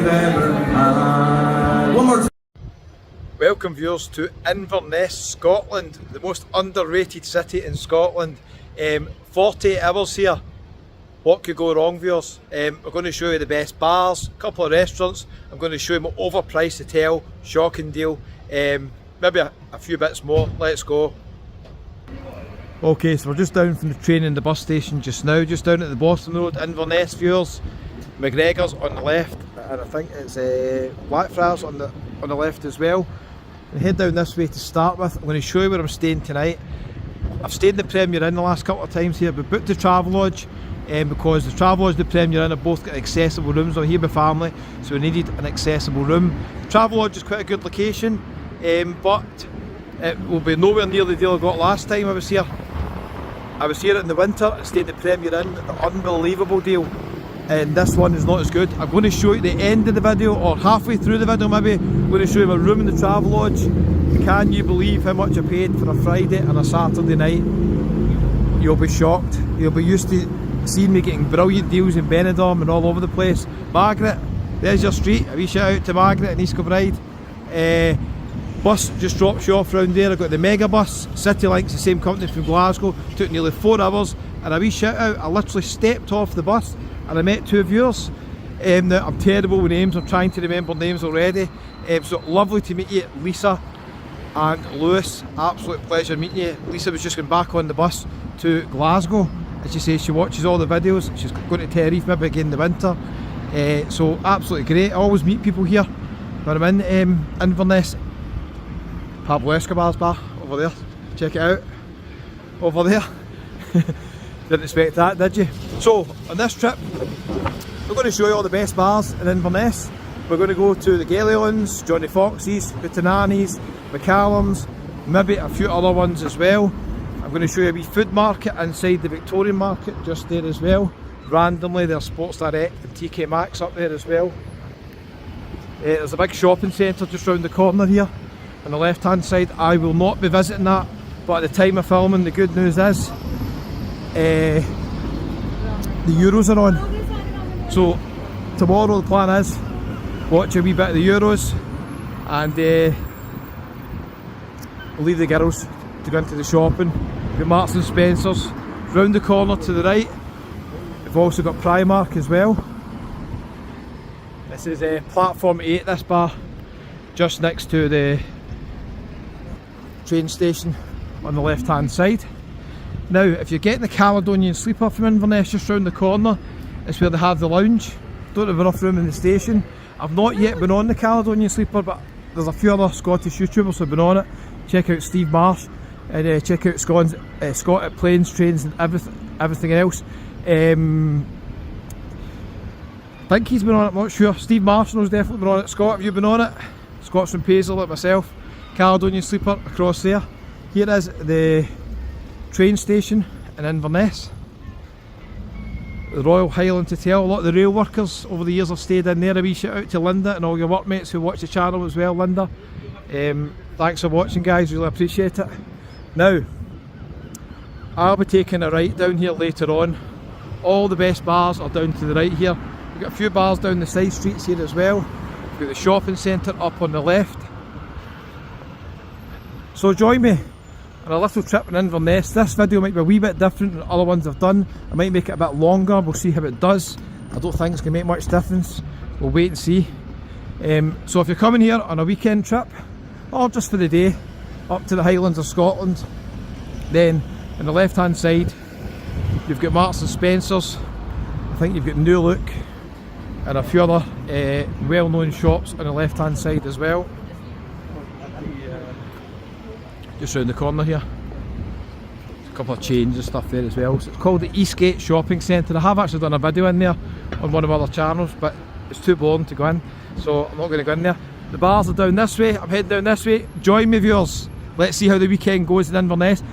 we've ever had. One more time. Welcome viewers to Inverness, Scotland, the most underrated city in Scotland. 48 hours here. What could go wrong, viewers? We're going to show you the best bars, a couple of restaurants. I'm going to show you my overpriced hotel, shocking deal, maybe a few bits more. Let's go. Okay, so we're just down from the train and the bus station just now, just down at the Boston Road, Inverness, viewers. McGregor's on the left, and I think it's Blackfriars on the left as well. And head down this way to start with. I'm going to show you where I'm staying tonight. I've stayed in the Premier Inn the last couple of times here, but booked the Travelodge because the Travelodge and the Premier Inn have both got accessible rooms. I'm here with family, so we needed an accessible room. Travelodge is quite a good location, but it will be nowhere near the deal I got last time I was here. I was here in the winter and stayed in the Premier Inn, the unbelievable deal. And this one is not as good. I'm going to show you the end of the video, or halfway through the video maybe. I'm going to show you my room in the Travelodge. Can you believe how much I paid for a Friday and a Saturday night? You'll be shocked. You'll be used to seeing me getting brilliant deals in Benidorm and all over the place. Margaret, there's your street. A wee shout out to Margaret and East Kilbride. Bus just drops you off round there. I got the Mega Bus, CityLink's the same company from Glasgow. Took nearly 4 hours. And a wee shout out, I literally stepped off the bus and I met 2 viewers. Now, I'm terrible with names, I'm trying to remember names already. So lovely to meet you, Lisa and Lewis. Absolute pleasure meeting you. Lisa was just going back on the bus to Glasgow. As she says, she watches all the videos. She's going to Tenerife maybe again in the winter. So absolutely great. I always meet people here when I'm in Inverness. Pablo Escobar's bar over there. Check it out. Over there. Didn't expect that, did you? So, on this trip, we're going to show you all the best bars in Inverness. We're going to go to the Galleons, Johnny Fox's, Hootenanny's, McCallum's, maybe a few other ones as well. I'm going to show you a wee food market inside the Victorian market, just there as well. Randomly, there's Sports Direct and TK Maxx up there as well. There's a big shopping centre just round the corner here on the left hand side. I will not be visiting that, but at the time of filming, the good news is the Euros are on. So tomorrow the plan is watch a wee bit of the Euros, and we'll leave the girls to go into the shopping. We've got Marks and Spencer's round the corner to the right. We've also got Primark as well. This is platform 8, this bar, just next to the train station on the left hand side. Now, if you're getting the Caledonian Sleeper from Inverness, just round the corner, it's where they have the lounge. Don't have enough room in the station. I've not yet been on the Caledonian Sleeper, but there's a few other Scottish YouTubers who've been on it. Check out Steve Marsh, and check out Scott at Planes, Trains and everything else. I think he's been on it, I'm not sure. Steve Marshall's definitely been on it. Scott, have you been on it? Scott's from Paisley, like myself. Caledonian Sleeper across there. Here is the train station in Inverness. The Royal Highland Hotel. A lot of the rail workers over the years have stayed in there. A wee shout out to Linda and all your workmates who watch the channel as well, Linda. Thanks for watching, guys, really appreciate it. Now, I'll be taking a right down here later on. All the best bars are down to the right here. We've got a few bars down the side streets here as well. We've got the shopping centre up on the left. So join me on a little trip in Inverness. This video might be a wee bit different than other ones I've done. I might make it a bit longer, we'll see how it does. I don't think it's going to make much difference. We'll wait and see. So if you're coming here on a weekend trip, or just for the day, up to the Highlands of Scotland, then on the left hand side you've got Marks and Spencer's. I think you've got New Look and a few other well-known shops on the left hand side as well. Just round the corner here, a couple of chains and stuff there as well. So it's called the Eastgate Shopping Centre. I have actually done a video in there on one of our other channels, but it's too boring to go in, so I'm not going to go in there. The bars are down this way, I'm heading down this way. Join me, viewers. Let's see how the weekend goes in Inverness.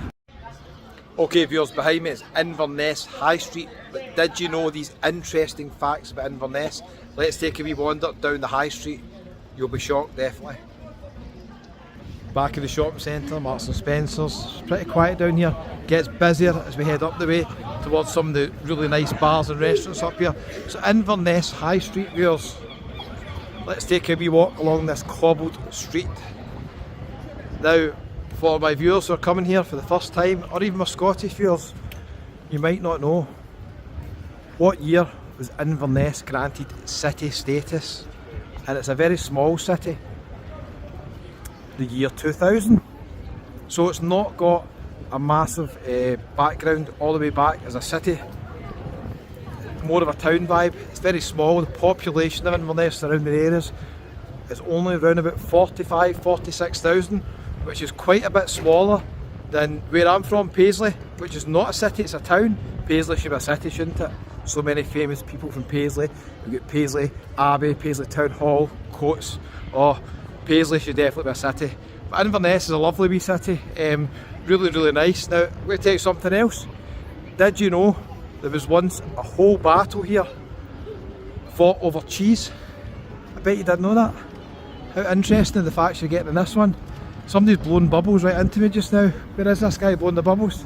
Okay, viewers, behind me is Inverness High Street. But did you know these interesting facts about Inverness? Let's take a wee wander down the High Street. You'll be shocked, definitely. Back of the shopping centre, Marks and Spencer's. It's pretty quiet down here. Gets busier as we head up the way towards some of the really nice bars and restaurants up here. So Inverness High Street, viewers. let's take a wee walk along this cobbled street. Now, for my viewers who are coming here for the first time, or even my Scottish viewers, you might not know, what year was Inverness granted city status? And it's a very small city. The year 2000. So it's not got a massive background all the way back as a city. More of a town vibe. It's very small. The population of Inverness surrounding areas is only around about 46,000, which is quite a bit smaller than where I'm from, Paisley, which is not a city, it's a town. Paisley should be a city, shouldn't it? So many famous people from Paisley. We've got Paisley Abbey, Paisley Town Hall, Coates. Oh, Paisley should definitely be a city. But Inverness is a lovely wee city. Really, really nice. Now, I'm going to tell you something else. Did you know there was once a whole battle here fought over cheese? I bet you didn't know that. How interesting the fact you're getting in this one. Somebody's blowing bubbles right into me just now. Where is this guy blowing the bubbles?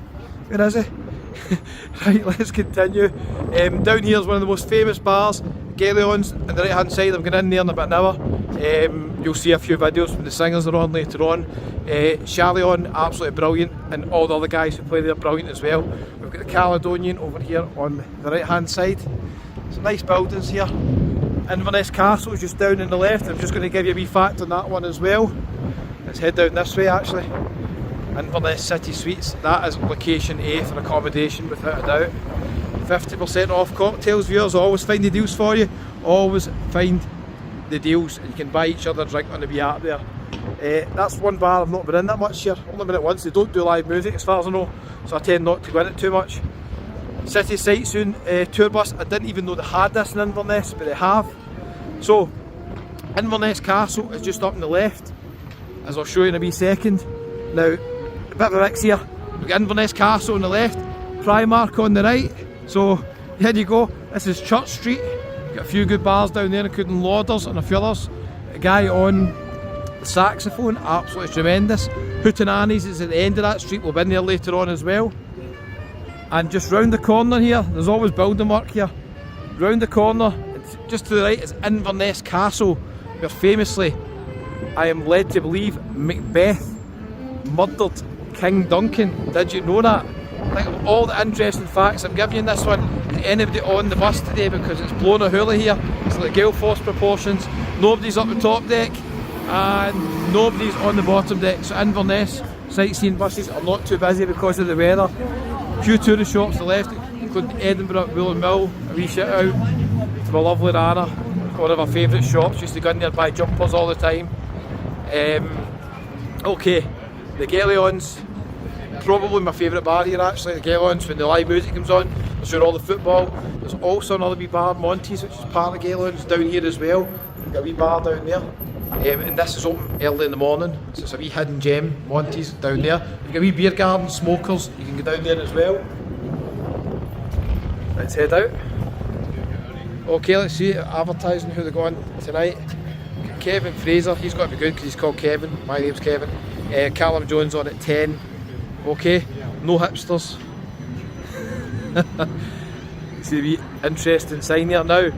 Where is he? Right, let's continue. Down here is one of the most famous bars, Galleons, on the right hand side. I'm going in there in about an hour. You'll see a few videos when the singers are on later on. Chalion, absolutely brilliant, and all the other guys who play there, brilliant as well. We've got the Caledonian over here on the right hand side. Some nice buildings here. Inverness Castle is just down on the left. I'm just going to give you a wee fact on that one as well. Let's head down this way actually. Inverness City Suites, that is location A for accommodation without a doubt. 50% off cocktails, viewers, always find the deals for you. Always find the deals, and you can buy each other a drink on the wee app there. That's one bar I've not been in that much here, only been in it once. They don't do live music as far as I know, so I tend not to go in it too much. City Sightseeing tour bus, I didn't even know they had this in Inverness, but they have. So, Inverness Castle is just up on the left, as I'll show you in a wee second. Now, a bit of a mix here. We've got Inverness Castle on the left, Primark on the right. So here you go, this is Church Street. Got a few good bars down there, including Lauders and a few others. A guy on the saxophone, absolutely tremendous. Hootenannies is at the end of that street, we'll be in there later on as well. And just round the corner here, there's always building work here. Round the corner, just to the right, is Inverness Castle, where famously, I am led to believe, Macbeth murdered King Duncan. Did you know that? Think of all the interesting facts I'm giving you in this one. Is anybody on the bus today? Because it's blown a hula here. It's like gale force proportions. Nobody's up the top deck and nobody's on the bottom deck. So Inverness sightseeing buses are not too busy because of the weather. A few tourist shops to the left, including Edinburgh, Wool & Mill. A wee shout out to my lovely Rana, one of our favourite shops. Used to go in there and buy jumpers all the time. Okay, the Galleons, probably my favourite bar here actually. The Galleons, when the live music comes on, they're showing all the football. There's also another wee bar, Monty's, which is part of the Galleons, down here as well. We've got a wee bar down there. And this is open early in the morning, so it's a wee hidden gem, Monty's down there. You've got a wee beer garden, smokers, you can go down there as well. Let's head out. Okay, let's see, advertising who they're going tonight. Kevin Fraser, he's got to be good because he's called Kevin. My name's Kevin. Callum Jones on at 10. Okay, no hipsters. See the wee interesting sign there now.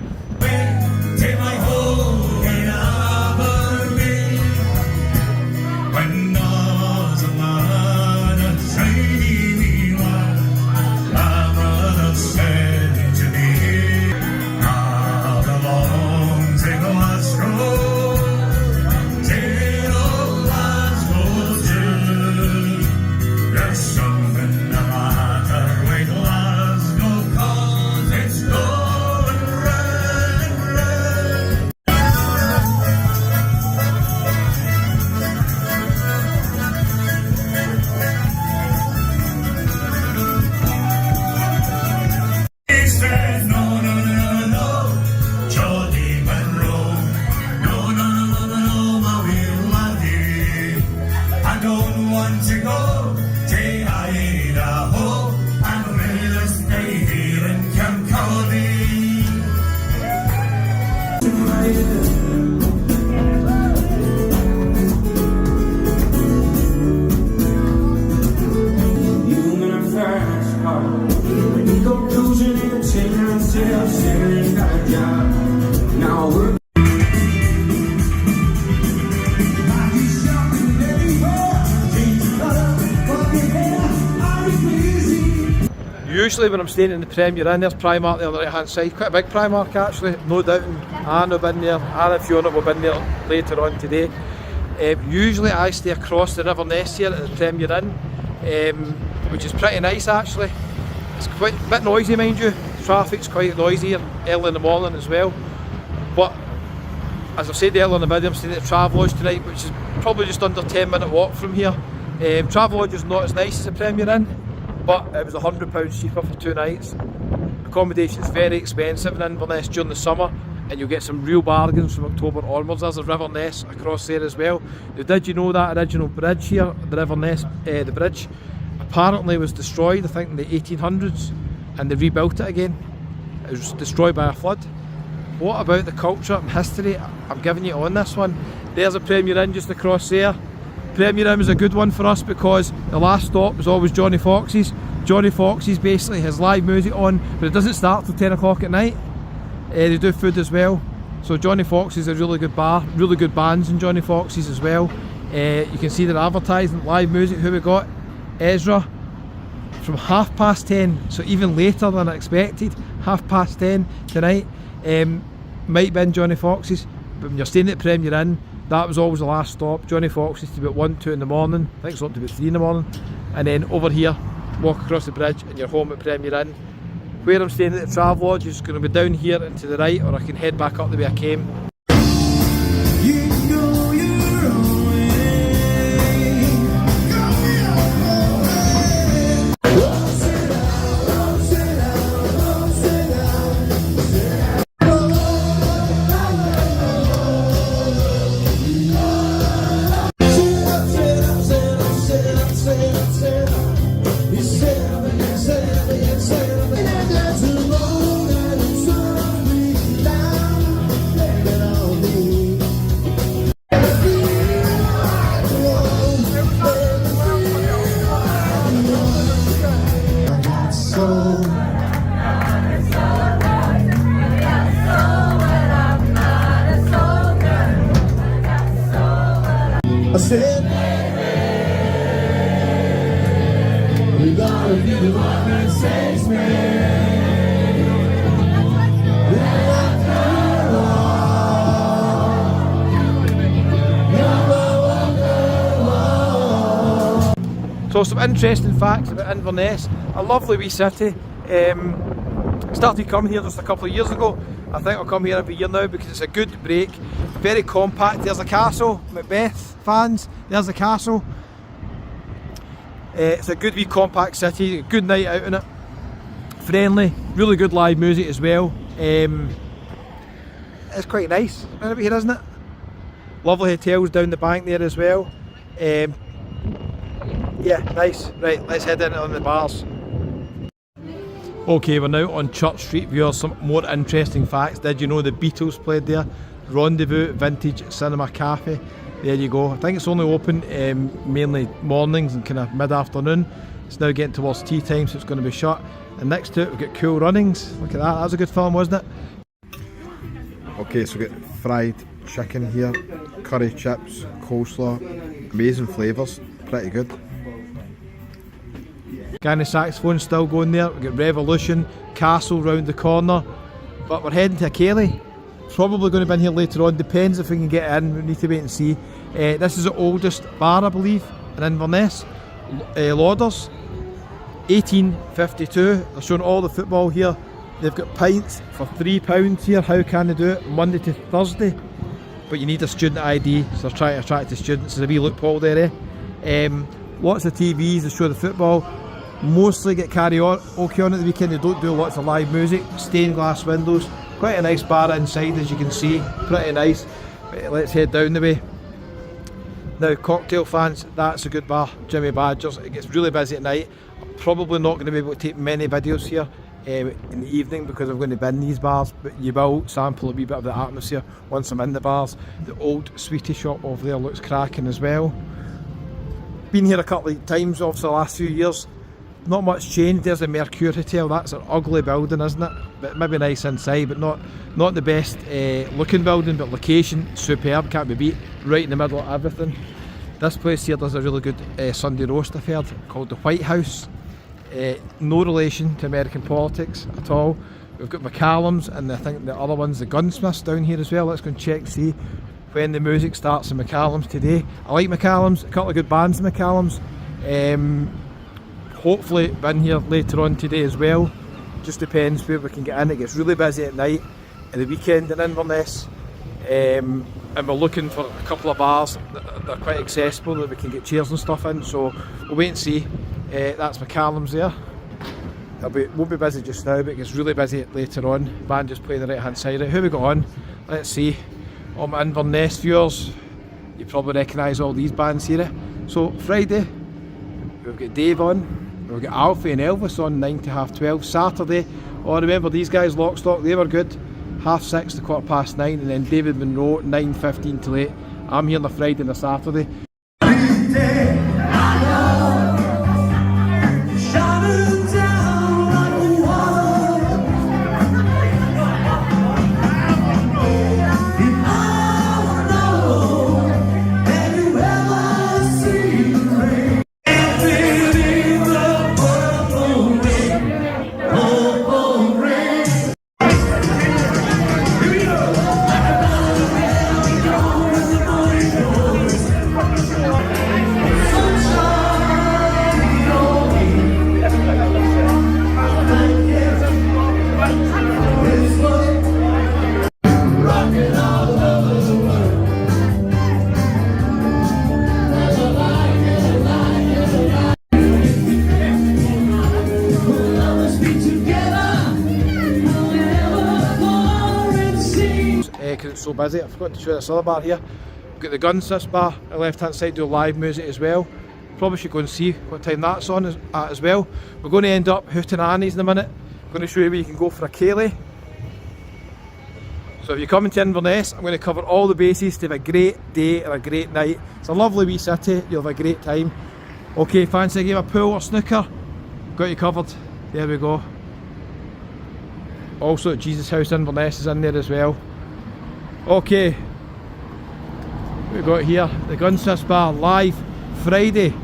Usually when I'm staying in the Premier Inn, there's Primark there on the right hand side, quite a big Primark actually, no doubting. Anne have been there, Anne and Fiona will be in there later on today. Usually I stay across the Inverness here at the Premier Inn, which is pretty nice actually. It's quite a bit noisy, mind you. Traffic's quite noisy early in the morning as well. But as I've said earlier in the video, I'm staying at the Travelodge tonight, which is probably just under 10-minute walk from here. Travelodge is not as nice as the Premier Inn, but it was £100 cheaper for 2 nights. Accommodation is very expensive in Inverness during the summer, and you'll get some real bargains from October onwards. There's a River Ness across there as well. Now, did you know that original bridge here, the River Ness, the bridge, apparently was destroyed, I think in the 1800s, and they rebuilt it again. It was destroyed by a flood. What about the culture and history? I'm giving you on this one. There's a Premier Inn just across there. Premier Inn was a good one for us because the last stop was always Johnny Fox's. Johnny Fox's basically has live music on, but it doesn't start till 10 o'clock at night. They do food as well. So Johnny Fox's is a really good bar, really good bands in Johnny Fox's as well. You can see they're advertising live music. Who we got? Ezra, from 10:30, so even later than I expected. 10:30 tonight. Might be in Johnny Fox's, but when you're staying at the Premier Inn, that was always the last stop. Johnny Fox's to about 1, 2 in the morning. I think it's up to about 3 in the morning. And then over here, walk across the bridge and you're home at Premier Inn. Where I'm staying at the Travelodge is going to be down here and to the right, or I can head back up the way I came. You go your own way. I said, we gotta be the one that saves me. So some interesting facts about Inverness. A lovely wee city. Started coming here just a couple of years ago. I think I'll come here every year now because it's a good break. Very compact. There's a castle, Macbeth fans. There's the castle. It's a good wee compact city. A good night out in it. Friendly. Really good live music as well. It's quite nice out here, isn't it? Lovely hotels down the bank there as well. Yeah, nice. Right, let's head in on the bars. Okay, we're now on Church Street. Viewers, some more interesting facts. Did you know the Beatles played there? Rendezvous Vintage Cinema Cafe. There you go. I think it's only open mainly mornings and kind of mid-afternoon. It's now getting towards tea time, so it's going to be shut. And next to it we've got Cool Runnings. Look at that. That was a good film, wasn't it? Okay, so we've got fried chicken here, curry chips, coleslaw, amazing flavours, pretty good. Granny saxophone still going there. We've got Revolution, Castle round the corner. But we're heading to Kelly. Probably going to be in here later on, depends if we can get in, we need to wait and see. This is the oldest bar, I believe, in Inverness. Lauders, 1852. They're showing all the football here. They've got pints for £3 here. How can they do it? Monday to Thursday. But you need a student ID, so they're trying to attract the students. There's a wee loophole there, Lots of TVs that show the football. Mostly get karaoke on at the weekend. They don't do lots of live music. Stained glass windows. Quite a nice bar inside, as you can see. Pretty nice. But let's head down the way. Now, cocktail fans, that's a good bar. Jimmy Badger's. It gets really busy at night. I'm probably not going to be able to take many videos here in the evening because I'm going to be in these bars, but you will sample a wee bit of the atmosphere once I'm in the bars. The old sweetie shop over there looks cracking as well. Been here a couple of times obviously the last few years. Not much change. There's the Mercure Hotel. That's an ugly building, isn't it? But maybe nice inside, but not the best looking building, but location superb, can't be beat. Right in the middle of everything. This place here does a really good Sunday roast, I've heard, called the White House. no relation to American politics at all. We've got McCallum's, and I think the other one's the Gunsmiths down here as well. Let's go and check, see when the music starts in McCallum's today. I like McCallum's, a couple of good bands in McCallum's. Hopefully been here later on today as well. Just depends where we can get in. It gets really busy at night and the weekend in Inverness. And we're looking for a couple of bars that are quite accessible, that we can get chairs and stuff in, so we'll wait and see. That's McCallum's there. Won't be busy just now, but it gets really busy later on. Band just playing the right hand side. Right, who we got on? Let's see. All my Inverness viewers, you probably recognise all these bands here. So Friday, we've got Dave on, we've got Alfie and Elvis on 9 to half 12. Saturday, oh remember these guys, Lockstock, they were good. 6:30 to 9:15, and then David Monroe 9:15 till 8. I'm here on the Friday and the Saturday. Because it's so busy, I forgot to show this other bar here. We've got the Gunsmiths bar on the left hand side, do live music as well. Probably should go and see what time that's on as well. We're going to end up Hootin' Annie's in a minute. I'm going to show you where you can go for a ceilidh. So if you're coming to Inverness, I'm going to cover all the bases to have a great day and a great night. It's a lovely wee city, you'll have a great time. Okay, fancy a game of pool or snooker? Got you covered. There we go. Also Jesus House Inverness is in there as well. Okay, we've got here the Gunsmiths Bar live Friday.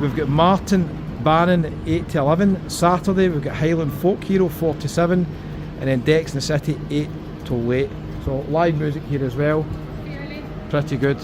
We've got Martin Bannon 8 to 11. Saturday we've got Highland Folk Hero 4 to 7, and then Decks in the City 8 till 8. So live music here as well. Pretty good.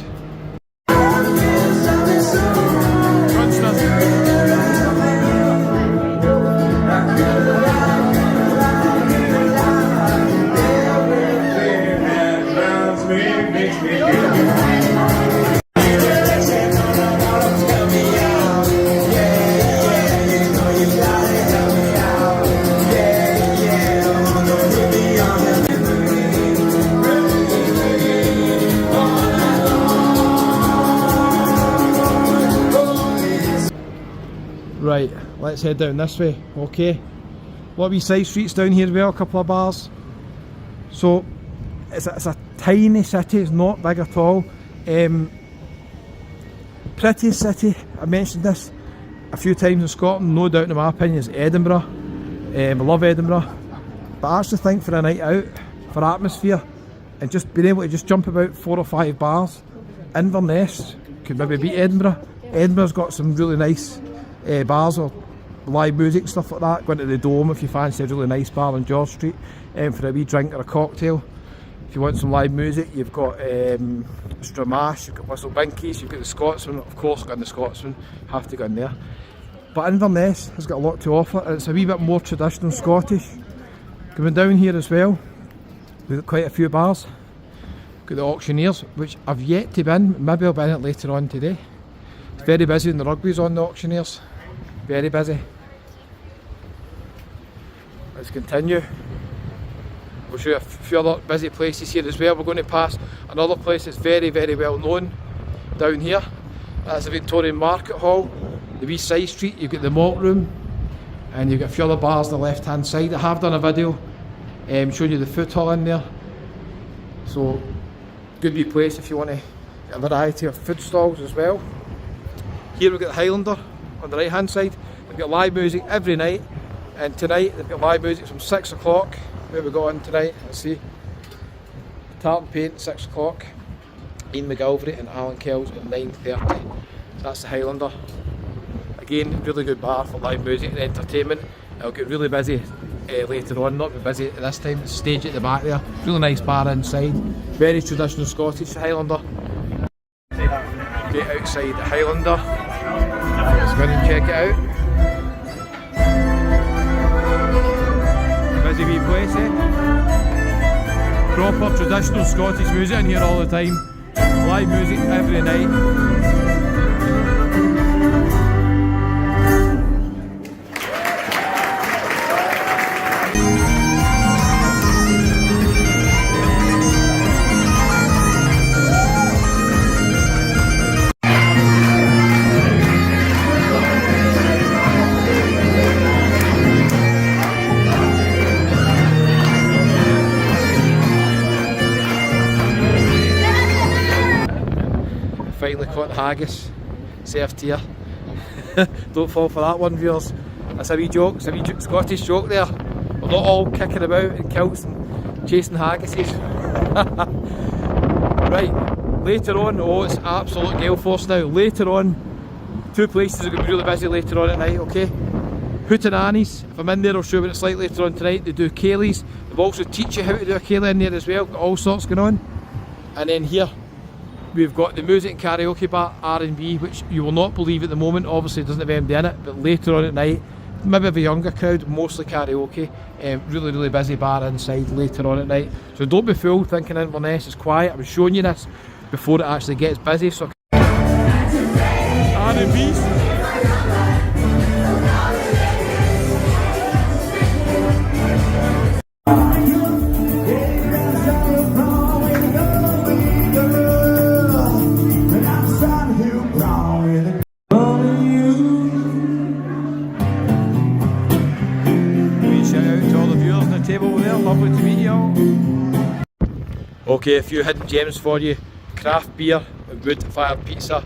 Right, let's head down this way, okay? A lot of wee side streets down here as well, a couple of bars. So, it's a tiny city, it's not big at all. Prettiest city, I mentioned this a few times in Scotland, no doubt in my opinion, is Edinburgh. I love Edinburgh. But I actually think for a night out, for atmosphere, and just being able to just jump about 4 or 5 bars, Inverness could maybe beat Edinburgh. Edinburgh's got some really nice bars or live music, stuff like that. Go into the Dome if you fancy a really nice bar on George Street for a wee drink or a cocktail. If you want some live music, you've got Stramash, you've got Whistle Binkies, you've got the Scotsman, of course got in the Scotsman, have to go in there. But Inverness has got a lot to offer, and it's a wee bit more traditional Scottish. Coming down here as well, we've got quite a few bars. Got the Auctioneers, which I've yet to be in, maybe I'll be in it later on today. It's very busy when the rugby's on, the Auctioneers. Very busy. Let's continue. We'll show you a few other busy places here as well. We're going to pass another place that's very, very well known down here. That's the Victorian Market Hall. The wee side street, you've got the Malt Room, and you've got a few other bars on the left hand side. I have done a video showing you the food hall in there. So, good wee place if you want to get a variety of food stalls as well. Here we've got the Highlander on the right hand side. They've got live music every night, and tonight they've got live music from 6 o'clock. Where we got on tonight, let's see. Tartan Paint 6 o'clock. Ian McGilvery and Alan Kells at 9:30. That's the Highlander. again, really good bar for live music and entertainment. It'll get really busy later on, not be busy at this time. Stage at the back there, really nice bar inside, very traditional Scottish Highlander. Get outside the Highlander, let's go in and check it out. Busy wee place, eh? Proper traditional Scottish music in here all the time, live music every night. Finally caught haggis, served here. Don't fall for that one, viewers. That's a wee joke, it's a wee Scottish joke there. We're not all kicking about in kilts and chasing haggises. Right, later on, oh it's absolute gale force now. Later on, two places are going to be really busy later on at night, okay? Hootenannies, if I'm in there I'll show you what it's like later on tonight. They do Kayleys, they've also teach you how to do a Kaylee in there as well, got all sorts going on. And then here, we've got the music and karaoke bar, R&B, which you will not believe at the moment, obviously it doesn't have anybody in it, but later on at night, maybe of a younger crowd, mostly karaoke, really busy bar inside later on at night. So don't be fooled thinking Inverness is quiet, I'm showing you this before it actually gets busy. So R&B's. Lovely to meet you all. Okay, a few hidden gems for you. Craft beer and wood-fired pizza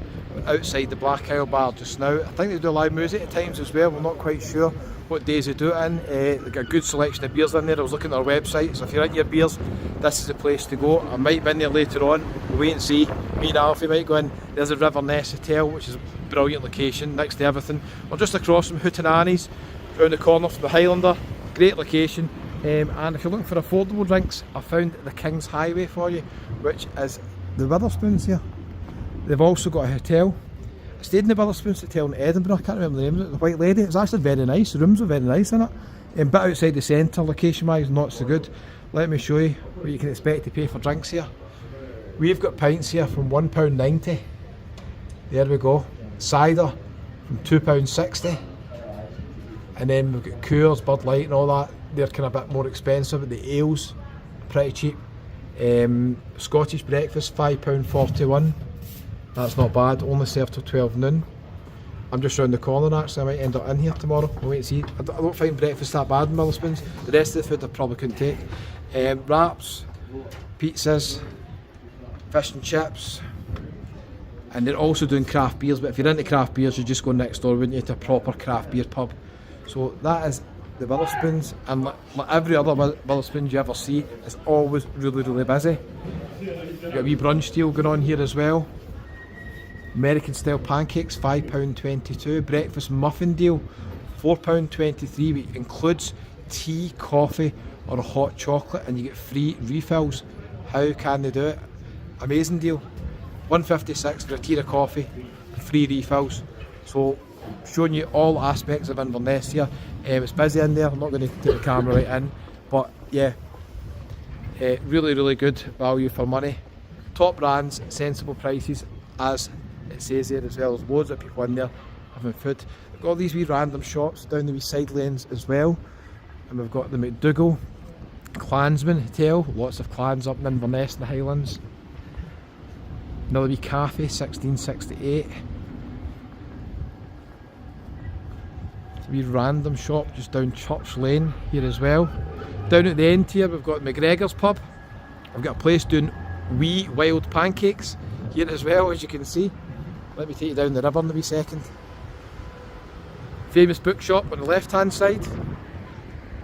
outside the Black Isle bar just now. I think they do live music at times as well, we're not quite sure what days they do it in. They've got a good selection of beers in there. I was looking at their website, so if you're into your beers, this is the place to go. I might be in there later on, we'll wait and see. Me and Alfie might go in. There's a Inverness Hotel, which is a brilliant location, next to everything. We're just across from Hootenannies, around the corner from the Highlander, great location. And if you're looking for affordable drinks, I found the King's Highway for you, which is the Witherspoons here. They've also got a hotel. I stayed in the Witherspoons Hotel in Edinburgh, I can't remember the name of it, the White Lady. It's actually very nice, the rooms are very nice in it. But outside the centre, location wise, not so good. Let me show you what you can expect to pay for drinks here. We've got pints here from £1.90. There we go. Cider from £2.60. And then we've got Coors, Bud Light and all that. They're kind of a bit more expensive, but the ales, pretty cheap. Scottish breakfast, £5.41. That's not bad, only served till 12 noon. I'm just round the corner actually, I might end up in here tomorrow. We'll wait and see. I don't find breakfast that bad in Witherspoons. The rest of the food I probably couldn't take. Wraps, pizzas, fish and chips. And they're also doing craft beers, but if you're into craft beers, you just go next door, wouldn't you, to a proper craft beer pub. So that is the Witherspoons, and like every other Witherspoons you ever see, it's always really busy. You've got a wee brunch deal going on here as well. American style pancakes, £5.22. Breakfast muffin deal, £4.23, which includes tea, coffee or a hot chocolate, and you get free refills. How can they do it? Amazing deal. £1.56 for a tea of coffee, free refills. So showing you all aspects of Inverness here. It's busy in there, I'm not going to take the camera right in, but yeah, really good value for money. Top brands, sensible prices, as it says there as well. There's loads of people in there having food. We've got all these wee random shops down the wee side lanes as well, and we've got the McDougall Clansman Hotel, lots of clans up in Inverness in the Highlands. Another wee cafe, 1668. Wee random shop just down Church Lane here as well. Down at the end here we've got McGregor's pub. We've got a place doing wee wild pancakes here as well, as you can see. Let me take you down the river in a wee second. Famous bookshop on the left hand side.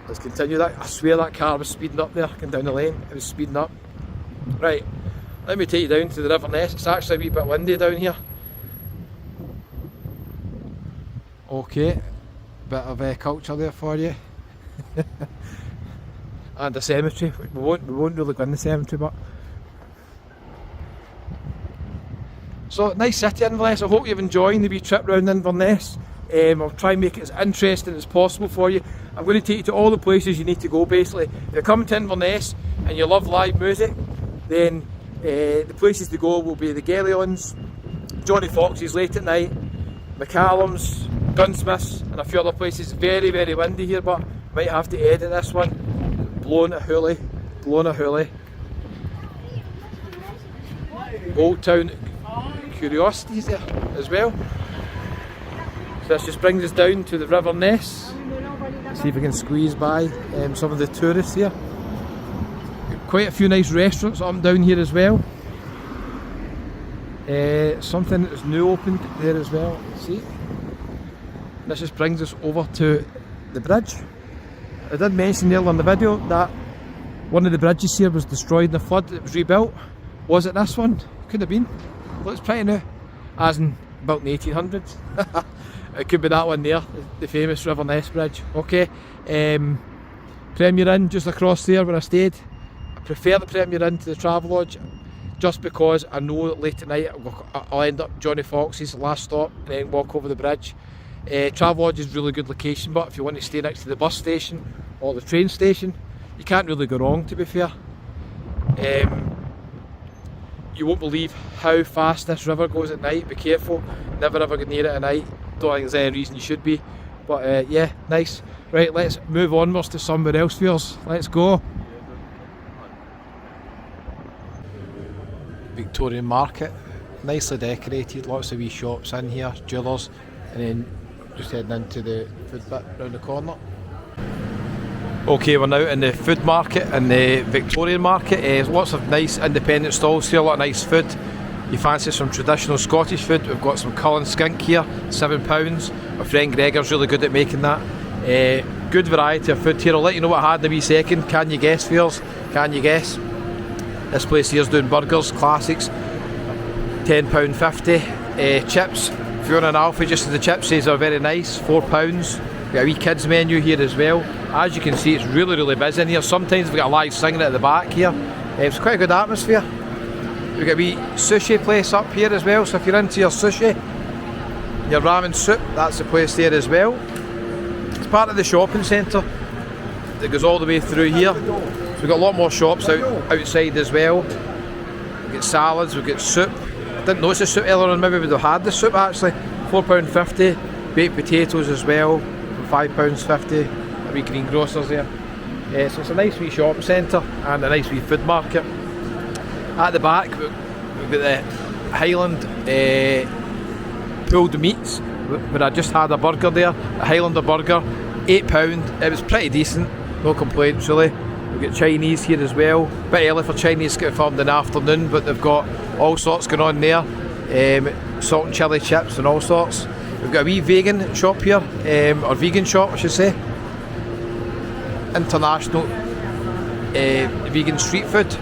Let's continue that. I swear that car was speeding up there, going down the lane. It was speeding up. Right, let me take you down to the River Ness. It's actually a wee bit windy down here. Okay, bit of culture there for you. And a cemetery. We won't really go in the cemetery, but so nice city, Inverness. I hope you've enjoyed the wee trip round Inverness. I'll try and make it as interesting as possible for you. I'm going to take you to all the places you need to go basically. If you're coming to Inverness and you love live music, then the places to go will be the Galleons, Johnny Fox's late at night, McCallum's, Gunsmiths, and a few other places. Very, very windy here, but might have to edit this one. Blowing a hoolie, blowing a hoolie. Old Town Curiosities there as well. So this just brings us down to the River Ness. See if we can squeeze by some of the tourists here. Quite a few nice restaurants up and down here as well. Something that's new opened there as well. See? This just brings us over to the bridge. I did mention earlier in the video that one of the bridges here was destroyed in the flood. It was rebuilt. Was it this one? Could have been. Looks pretty new. As in built in the 1800s. It could be that one there, the famous River Ness Bridge. Okay, Premier Inn just across there where I stayed. I prefer the Premier Inn to the Travelodge just because I know that late at night I'll end up Johnny Fox's last stop and then walk over the bridge. Travelodge is a really good location, but if you want to stay next to the bus station or the train station, you can't really go wrong, to be fair. You won't believe how fast this river goes at night. Be careful, never ever get near it at night. Don't think there's any reason you should be, but yeah, nice. Right, let's move onwards to somewhere else, viewers. Let's go. Victorian Market, nicely decorated, lots of wee shops in here, jewellers, and then just heading into the food bit round the corner. Okay, we're now in the food market in the Victorian market. There's lots of nice independent stalls here, a lot of nice food. You fancy some traditional Scottish food? We've got some Cullen skink here, £7. My friend Gregor's really good at making that. Good variety of food here. I'll let you know what I had in a wee second. Can you guess, viewers? Can you guess? This place here's doing burgers, classics, £10.50. Chips, if you want an Alfie, just as the chip says, are very nice, £4. We've got a wee kids menu here as well. As you can see, it's really, really busy in here. Sometimes we've got a live singer at the back here. It's quite a good atmosphere. We've got a wee sushi place up here as well, so if you're into your sushi, your ramen soup, that's the place there as well. It's part of the shopping centre that goes all the way through here. So we've got a lot more shops outside as well. We've got salads, we've got soup. I didn't notice the soup earlier on, maybe we'd have had the soup actually. £4.50. Baked potatoes as well, for £5.50. A wee greengrocers there. So it's a nice wee shopping centre and a nice wee food market. At the back we've got the Highland pulled meats, where I just had a burger there, a Highlander burger, £8. It was pretty decent, no complaints really. We've got Chinese here as well, bit early for Chinese, get filmed in the afternoon, but they've got all sorts going on there, salt and chilli chips and all sorts. We've got a wee vegan shop here, or vegan shop I should say, international vegan street food,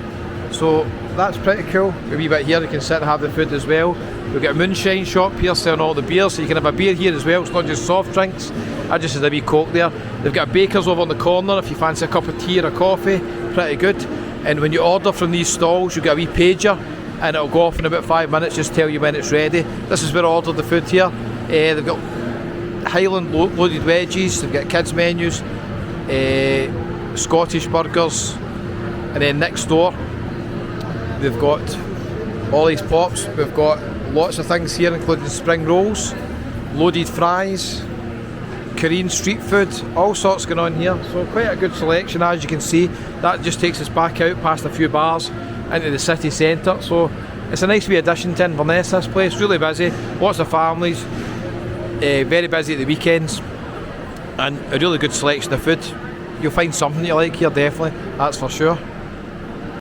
so that's pretty cool. A wee bit here you can sit and have the food as well. We've got a moonshine shop here selling all the beers, so you can have a beer here as well. It's not just soft drinks. I just had a wee coke there. They've got a baker's over on the corner if you fancy a cup of tea or a coffee. Pretty good. And when you order from these stalls, you get a wee pager and it'll go off in about 5 minutes, just tell you when it's ready. This is where I ordered the food here. They've got Highland loaded wedges, they've got kids menus, Scottish burgers, and then next door they've got Ollie's Pops. We've got lots of things here including spring rolls, loaded fries, Korean street food, all sorts going on here. So quite a good selection, as you can see. That just takes us back out past a few bars into the city centre. So it's a nice wee addition to Inverness, this place. Really busy, lots of families, very busy at the weekends, and a really good selection of food. You'll find something you like here, definitely, that's for sure.